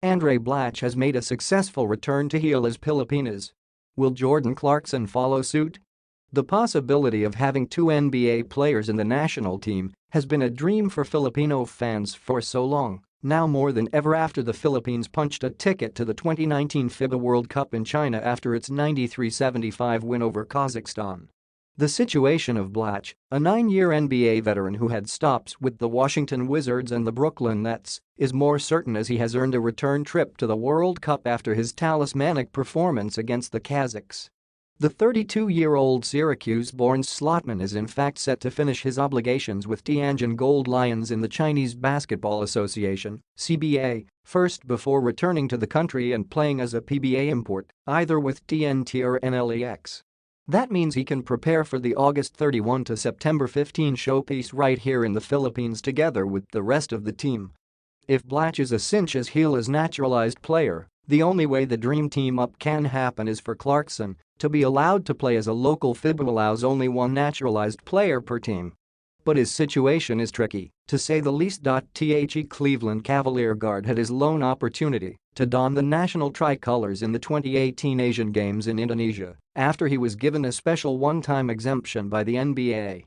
ANDRAY Blatche has made a successful return to Gilas Pilipinas. Will Jordan Clarkson follow suit? The possibility of having two NBA players in the national team has been a dream for Filipino fans for so long, now more than ever after the Philippines punched a ticket to the 2019 Fiba World Cup in China after its 93-75 win over Kazakhstan. The situation of Blatche, a 9-year NBA veteran who had stops with the Washington Wizards and the Brooklyn Nets, is more certain as he has earned a return trip to the World Cup after his talismanic performance against the Kazakhs. The 32-year-old Syracuse-born slotman is in fact set to finish his obligations with Tianjin Gold Lions in the Chinese Basketball Association (CBA) first before returning to the country and playing as a PBA import, either with TNT or NLEX. That means he can prepare for the August 31 to September 15 showpiece right here in the Philippines together with the rest of the team. If Blatche is a cinch as Gilas naturalized player, the only way the dream team up can happen is for Clarkson to be allowed to play as a local. FIBA allows only one naturalized player per team. But his situation is tricky, to say the least. The Cleveland Cavalier guard had his lone opportunity to don the national tricolors in the 2018 Asian Games in Indonesia after he was given a special one-time exemption by the NBA.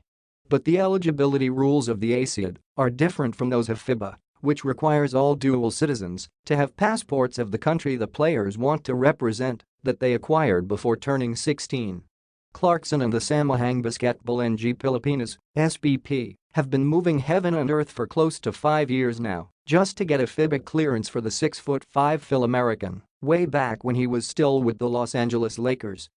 But the eligibility rules of the ASIAD are different from those of FIBA, which requires all dual citizens to have passports of the country the players want to represent that they acquired before turning 16. Clarkson and the Samahang Basketball NG Pilipinas (SBP) have been moving heaven and earth for close to 5 years now just to get a FIBA clearance for the 6'5" Phil-American, way back when he was still with the Los Angeles Lakers.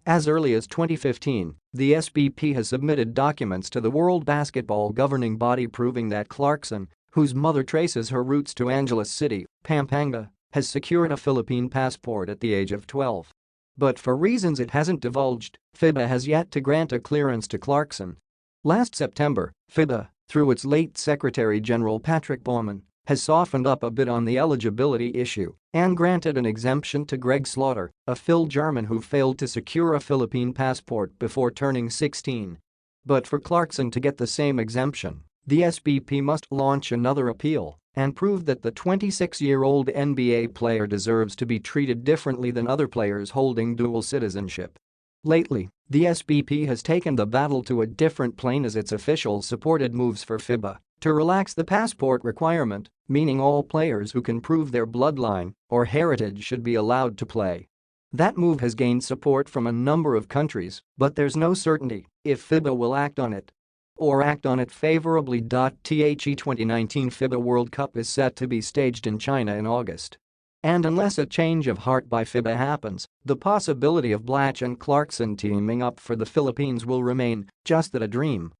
As early as 2015, the SBP has submitted documents to the World Basketball governing body proving that Clarkson, whose mother traces her roots to Angeles City, Pampanga, has secured a Philippine passport at the age of 12. But for reasons it hasn't divulged, FIBA has yet to grant a clearance to Clarkson. Last September, FIBA, through its late Secretary General Patrick Baumann, has softened up a bit on the eligibility issue and granted an exemption to Greg Slaughter, a Phil German who failed to secure a Philippine passport before turning 16. But for Clarkson to get the same exemption, the SBP must launch another appeal and prove that the 26-year-old NBA player deserves to be treated differently than other players holding dual citizenship. Lately, the SBP has taken the battle to a different plane as its officials supported moves for FIBA to relax the passport requirement, meaning all players who can prove their bloodline or heritage should be allowed to play. That move has gained support from a number of countries, but there's no certainty if FIBA will act on it or act on it favorably. The 2019 FIBA World Cup is set to be staged in China in August. And unless a change of heart by FIBA happens, the possibility of Blatche and Clarkson teaming up for the Philippines will remain just that, a dream.